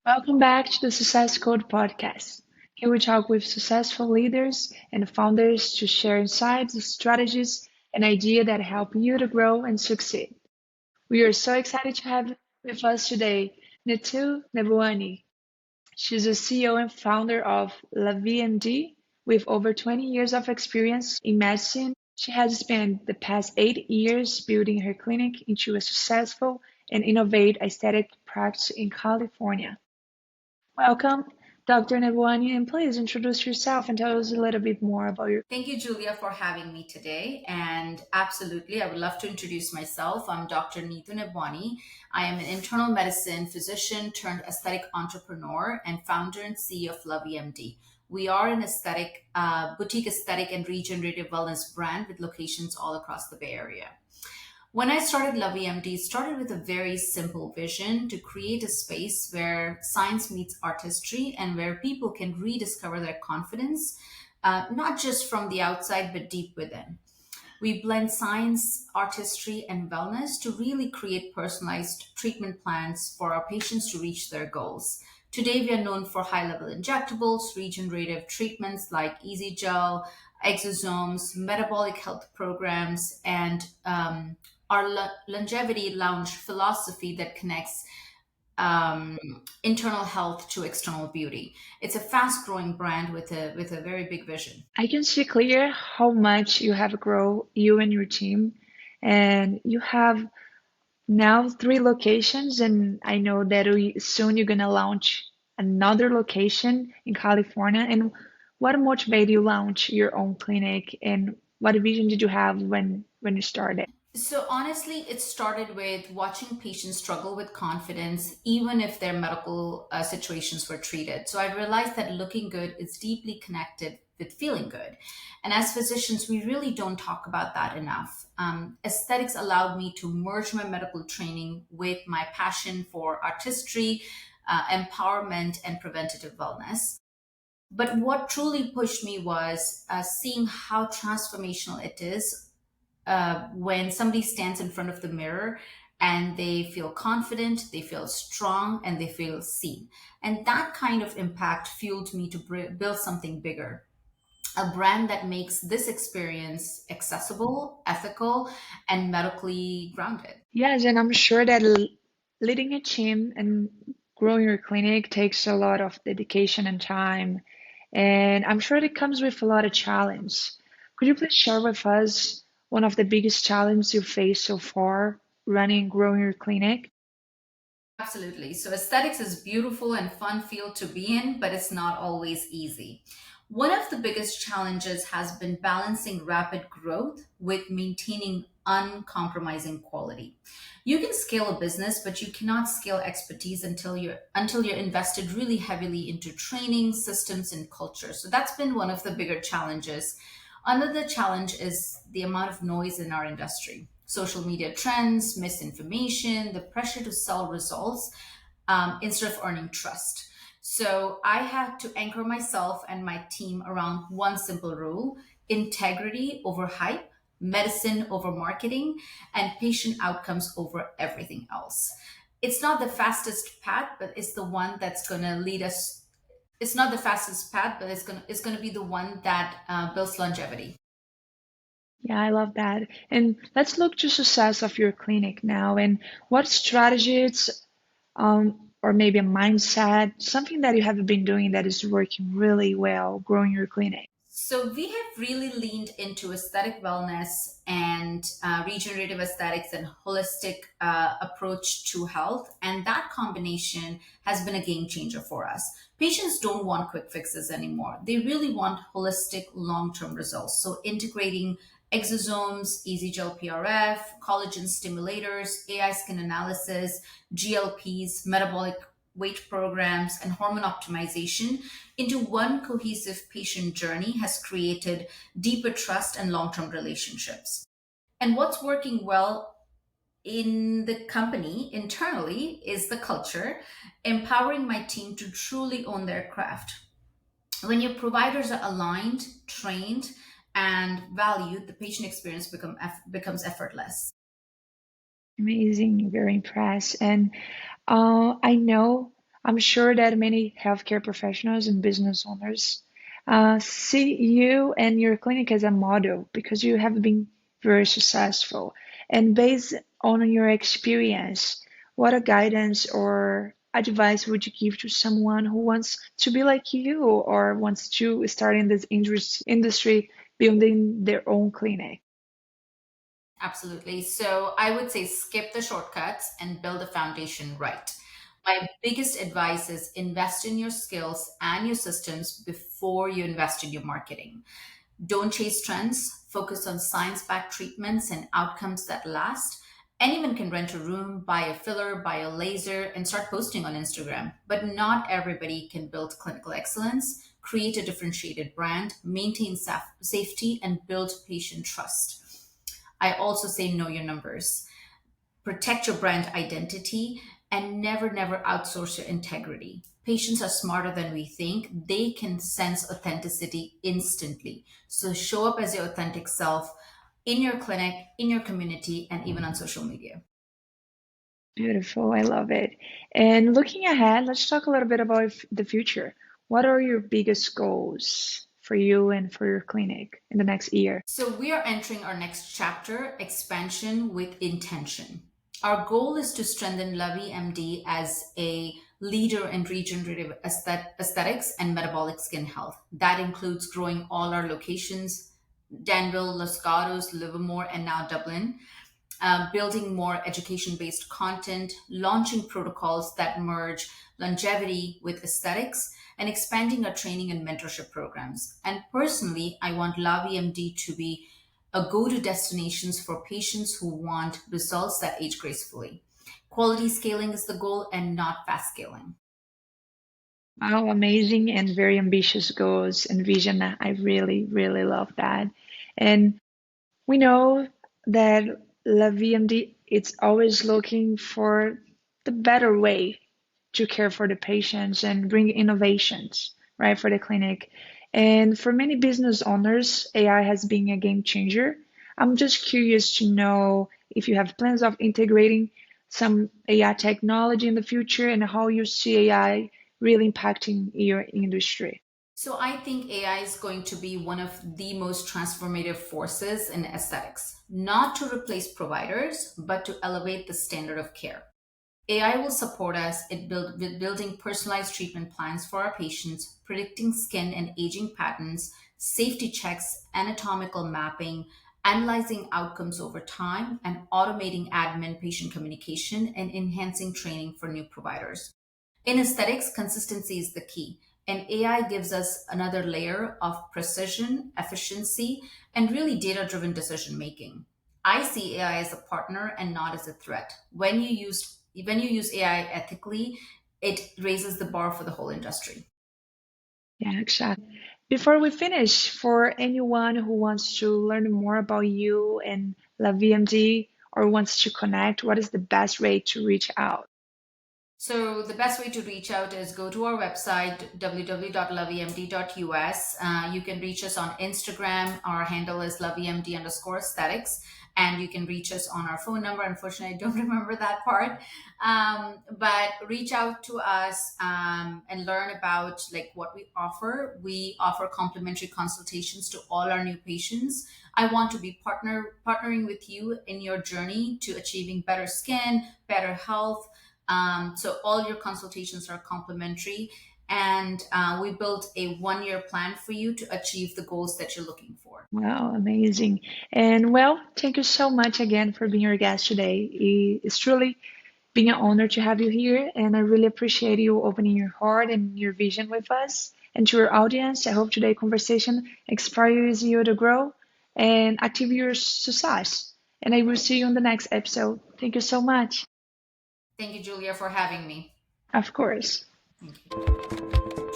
Welcome back to the Success Code podcast. Here we talk with successful leaders and founders to share insights, strategies, and ideas that help you to grow and succeed. We are so excited to have with us today Neetu Nibwani. She's the CEO and founder of Vie MD. With over 20 years of experience in medicine, she has spent the past 8 years building her clinic into a successful and innovative aesthetic practice in California. Welcome, Dr. Nibwani, and please introduce yourself and tell us a little bit more about your. Thank you, Julia, for having me today. And absolutely, I would love to introduce myself. I'm Dr. Neetu Nibwani. I am an internal medicine physician turned aesthetic entrepreneur and founder and CEO of Vie MD. We are an boutique aesthetic and regenerative wellness brand with locations all across the Bay Area. When I started Lovey MD, it started with a very simple vision to create a space where science meets artistry and where people can rediscover their confidence, not just from the outside, but deep within. We blend science, artistry, and wellness to really create personalized treatment plans for our patients to reach their goals. Today, we are known for high level injectables, regenerative treatments like Easy Gel, exosomes, metabolic health programs, and our longevity lounge philosophy that connects um, internal health to external beauty. It's a fast growing brand with a very big vision. I can see clear how much you have grown, you and your team, and you have now three locations, and I know that soon you're gonna launch another location in California. And what motivated you launch your own clinic, and what vision did you have when you started? So honestly, it started with watching patients struggle with confidence, even if their medical situations were treated. So I realized that looking good is deeply connected with feeling good. And as physicians, we really don't talk about that enough. Aesthetics allowed me to merge my medical training with my passion for artistry, empowerment, and preventative wellness. But what truly pushed me was seeing how transformational it is when somebody stands in front of the mirror and they feel confident, they feel strong, and they feel seen. And that kind of impact fueled me to build something bigger. A brand that makes this experience accessible, ethical, and medically grounded. Yes, and I'm sure that leading a team and growing your clinic takes a lot of dedication and time. And I'm sure it comes with a lot of challenge. Could you please share with us one of the biggest challenges you faced so far running and growing your clinic? Absolutely. So aesthetics is beautiful and fun field to be in, but it's not always easy. One of the biggest challenges has been balancing rapid growth with maintaining uncompromising quality. You can scale a business, but you cannot scale expertise until you're invested really heavily into training, systems, and culture. So that's been one of the bigger challenges. Another challenge is the amount of noise in our industry. Social media trends, misinformation, the pressure to sell results instead of earning trust. So I had to anchor myself and my team around one simple rule: integrity over hype, medicine over marketing, and patient outcomes over everything else. It's not the fastest path, but it's the one that's going to lead us. It's not the fastest path, but it's going to be the one that builds longevity. Yeah, I love that. And let's look to success of your clinic now and what strategies or maybe a mindset, something that you have been doing that is working really well growing your clinic. So we have really leaned into aesthetic wellness and regenerative aesthetics and holistic approach to health, and that combination has been a game changer for us. Patients don't want quick fixes anymore; they really want holistic, long-term results. So integrating exosomes, easy gel PRF, collagen stimulators, AI skin analysis, GLPs, metabolic weight programs, and hormone optimization into one cohesive patient journey has created deeper trust and long term relationships. And what's working well in the company internally is the culture, empowering my team to truly own their craft. When your providers are aligned, trained, and valued, the patient experience becomes effortless. Amazing, very impressed. And I know I'm sure that many healthcare professionals and business owners see you and your clinic as a model because you have been very successful. And based on your experience, what a guidance or advice would you give to someone who wants to be like you or wants to start in this industry building their own clinic? Absolutely. So I would say skip the shortcuts and build a foundation right. My biggest advice is invest in your skills and your systems before you invest in your marketing. Don't chase trends, focus on science backed treatments and outcomes that last. Anyone can rent a room, buy a filler, buy a laser, and start posting on Instagram. But not everybody can build clinical excellence, create a differentiated brand, maintain safety, and build patient trust. I also say know your numbers, protect your brand identity, and never outsource your integrity. Patients are smarter than we think. They can sense authenticity instantly. So show up as your authentic self in your clinic, in your community, and even on social media. Beautiful. I love it. And looking ahead, let's talk a little bit about the future. What are your biggest goals for you and for your clinic in the next year? So we are entering our next chapter, expansion with intention. Our goal is to strengthen Vie MD as a leader in regenerative aesthetics and metabolic skin health. That includes growing all our locations, Danville, Los Gatos, Livermore, and now Dublin, building more education based content, launching protocols that merge longevity with aesthetics, and expanding our training and mentorship programs. And personally, I want Lavi MD to be a go to destinations for patients who want results that age gracefully. Quality scaling is the goal and not fast scaling. Wow, amazing and very ambitious goals and vision. I really, really love that. And we know that La VMD it's always looking for the better way to care for the patients and bring innovations, right, for the clinic. And for many business owners, AI has been a game changer. I'm just curious to know if you have plans of integrating some AI technology in the future and how you see AI really impacting your industry. So I think AI is going to be one of the most transformative forces in aesthetics, not to replace providers, but to elevate the standard of care. AI will support us with building personalized treatment plans for our patients, predicting skin and aging patterns, safety checks, anatomical mapping, analyzing outcomes over time, and automating admin patient communication and enhancing training for new providers. In aesthetics, consistency is the key, and AI gives us another layer of precision, efficiency, and really data driven decision making. I see AI as a partner and not as a threat. When you use AI ethically, it raises the bar for the whole industry. Yeah, exactly. Before we finish, for anyone who wants to learn more about you and La VMD or wants to connect, what is the best way to reach out? So the best way to reach out is go to our website www.lovemd.us. You can reach us on Instagram. Our handle is lovemd_aesthetics, and you can reach us on our phone number. Unfortunately, I don't remember that part, but reach out to us and learn about like what we offer. We offer complimentary consultations to all our new patients. I want to be partnering with you in your journey to achieving better skin, better health. So all your consultations are complimentary, and we built a 1 year plan for you to achieve the goals that you're looking for. Wow, amazing. And well, thank you so much again for being our guest today. It's truly been an honor to have you here, and I really appreciate you opening your heart and your vision with us. And to our audience, I hope today's conversation inspires you to grow and achieve your success. And I will see you on the next episode. Thank you so much. Thank you, Julia, for having me. Of course. Thank you.